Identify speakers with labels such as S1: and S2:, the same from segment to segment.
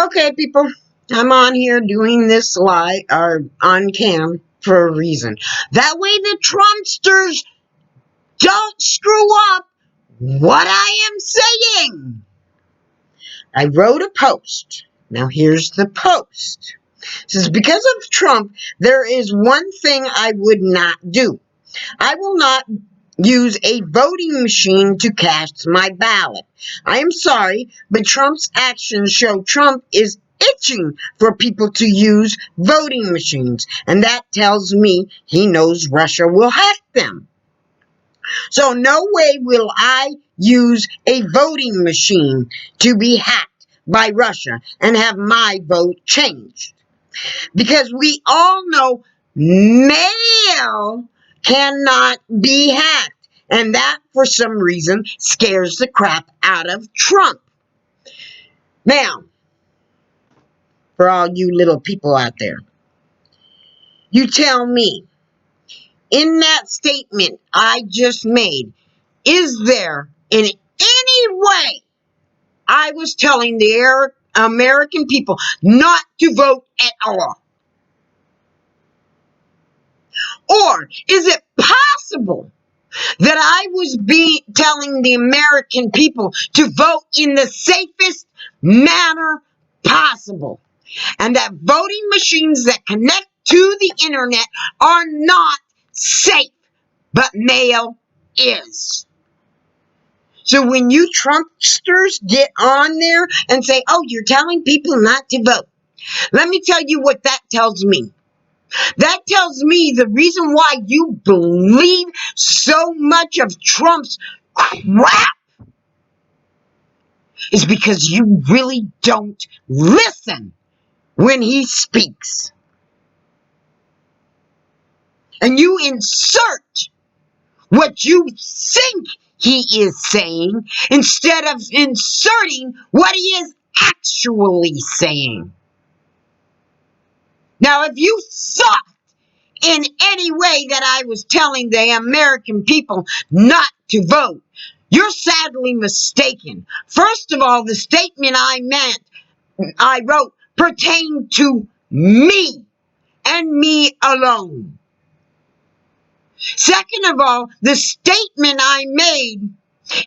S1: Okay, people, I'm on here doing this live or on cam for a reason. That way the Trumpsters don't screw up what I am saying. I wrote a post. Now here's the post. It says, because of Trump, there is one thing I would not do. I will not use a voting machine to cast my ballot. I am sorry, but Trump's actions show Trump is itching for people to use voting machines, and that tells me he knows Russia will hack them. So no way will I use a voting machine to be hacked by Russia and have my vote changed. Because we all know mail cannot be hacked. And that, for some reason, scares the crap out of Trump. Now, for all you little people out there, you tell me, in that statement I just made, is there in any way I was telling the American people not to vote at all? Or is it possible that I was telling the American people to vote in the safest manner possible, and that voting machines that connect to the internet are not safe, but mail is? So when you Trumpsters get on there and say, oh, you're telling people not to vote, let me tell you what that tells me. That tells me the reason why you believe so much of Trump's crap is because you really don't listen when he speaks. And you insert what you think he is saying instead of inserting what he is actually saying. Now, if you thought in any way that I was telling the American people not to vote, you're sadly mistaken. First of all, the statement I wrote pertained to me and me alone. Second of all, the statement I made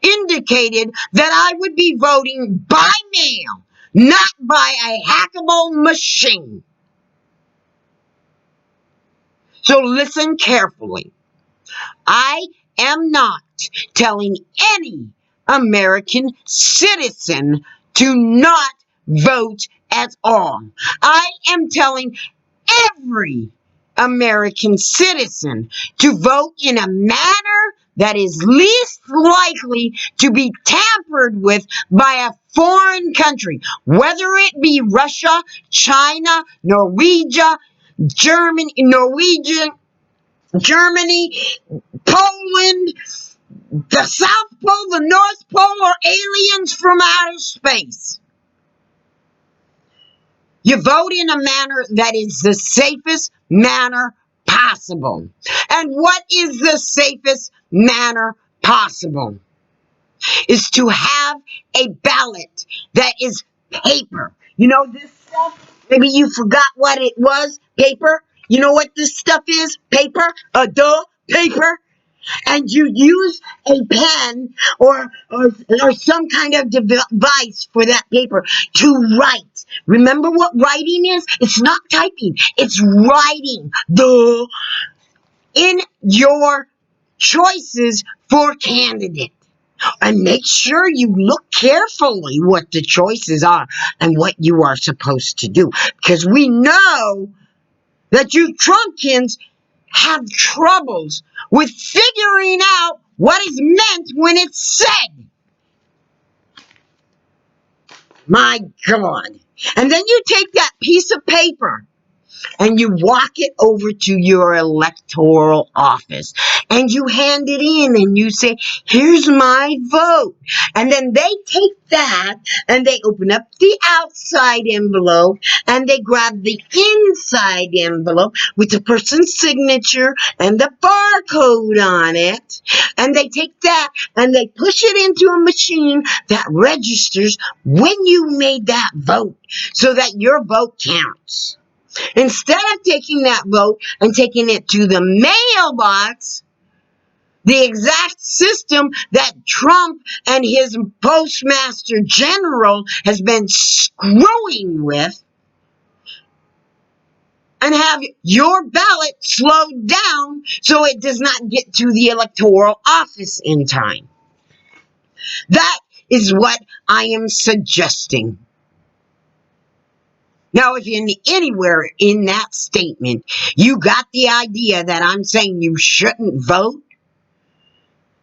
S1: indicated that I would be voting by mail, not by a hackable machine. So listen carefully. I am not telling any American citizen to not vote at all. I am telling every American citizen to vote in a manner that is least likely to be tampered with by a foreign country, whether it be Russia, China, Germany, Poland, the South Pole, the North Pole, or aliens from outer space. You vote in a manner that is the safest manner possible. And what is the safest manner possible? Is to have a ballot that is paper. You know this stuff? Maybe you forgot what it was, paper. You know what this stuff is? Paper? Paper. And you use a pen or some kind of device for that paper to write. Remember what writing is? It's not typing. It's writing. In your choices for candidate. And make sure you look carefully what the choices are and what you are supposed to do. Because we know that you Trumpkins have troubles with figuring out what is meant when it's said. My God. And then you take that piece of paper and you walk it over to your electoral office and you hand it in and you say, here's my vote. And then they take that and they open up the outside envelope and they grab the inside envelope with the person's signature and the barcode on it. And they take that and they push it into a machine that registers when you made that vote so that your vote counts. Instead of taking that vote and taking it to the mailbox, the exact system that Trump and his postmaster general has been screwing with, and have your ballot slowed down so it does not get to the electoral office in time. That is what I am suggesting. Now, if anywhere in that statement you got the idea that I'm saying you shouldn't vote,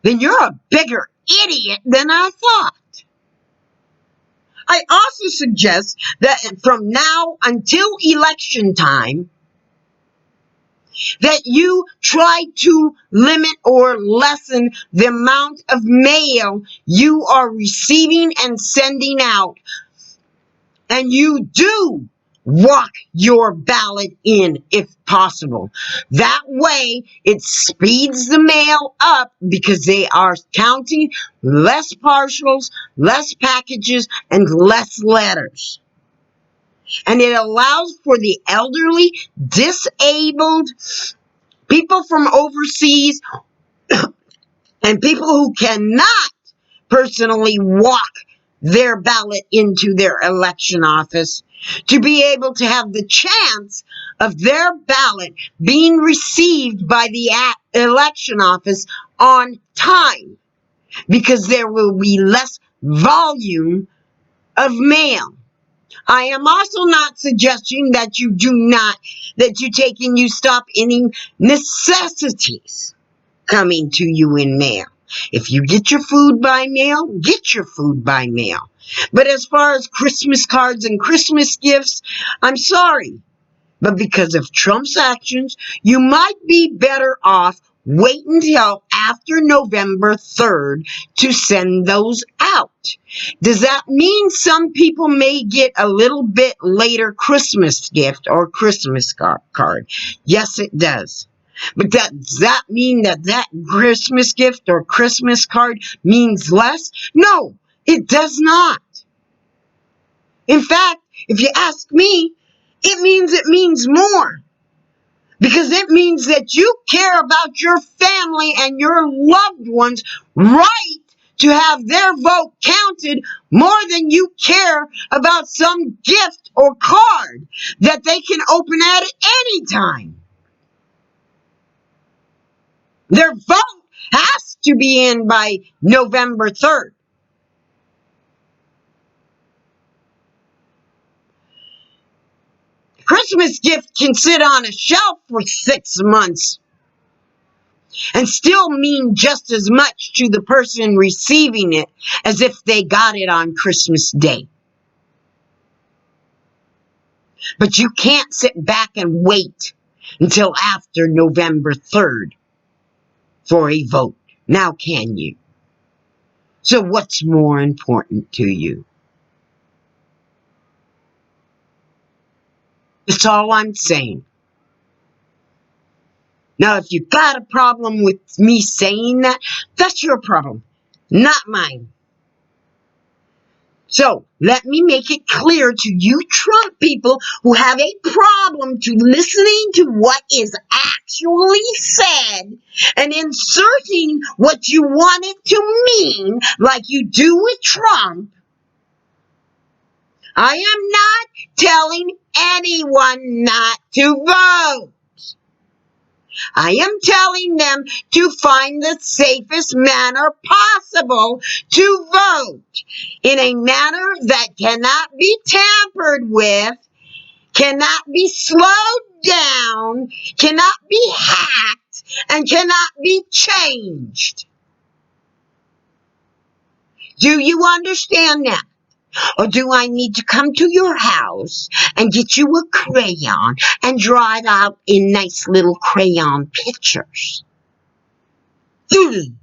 S1: then you're a bigger idiot than I thought. I also suggest that from now until election time, that you try to limit or lessen the amount of mail you are receiving and sending out. And you do walk your ballot in if possible. That way, it speeds the mail up because they are counting less partials, less packages, and less letters. And it allows for the elderly, disabled, people from overseas, and people who cannot personally walk their ballot into their election office to be able to have the chance of their ballot being received by the election office on time, because there will be less volume of mail. I am also not suggesting that you take and you stop any necessities coming to you in mail. If you get your food by mail, get your food by mail. But as far as Christmas cards and Christmas gifts, I'm sorry. But because of Trump's actions, you might be better off waiting until after November 3rd to send those out. Does that mean some people may get a little bit later Christmas gift or Christmas card? Yes, it does. But does that mean that Christmas gift or Christmas card means less? No, it does not. In fact, if you ask me, it means more. Because it means that you care about your family and your loved ones' right to have their vote counted more than you care about some gift or card that they can open at any time. Their vote has to be in by November 3rd. Christmas gift can sit on a shelf for 6 months and still mean just as much to the person receiving it as if they got it on Christmas Day. But you can't sit back and wait until after November 3rd for a vote. Now can you? So what's more important to you? That's all I'm saying. Now, if you've got a problem with me saying that, that's your problem, not mine. So, let me make it clear to you Trump people who have a problem to listening to what is actually said and inserting what you want it to mean, like you do with Trump. I am not telling anyone not to vote. I am telling them to find the safest manner possible to vote in a manner that cannot be tampered with, cannot be slowed down, cannot be hacked, and cannot be changed. Do you understand that? Or do I need to come to your house and get you a crayon and draw it out in nice little crayon pictures? Putin.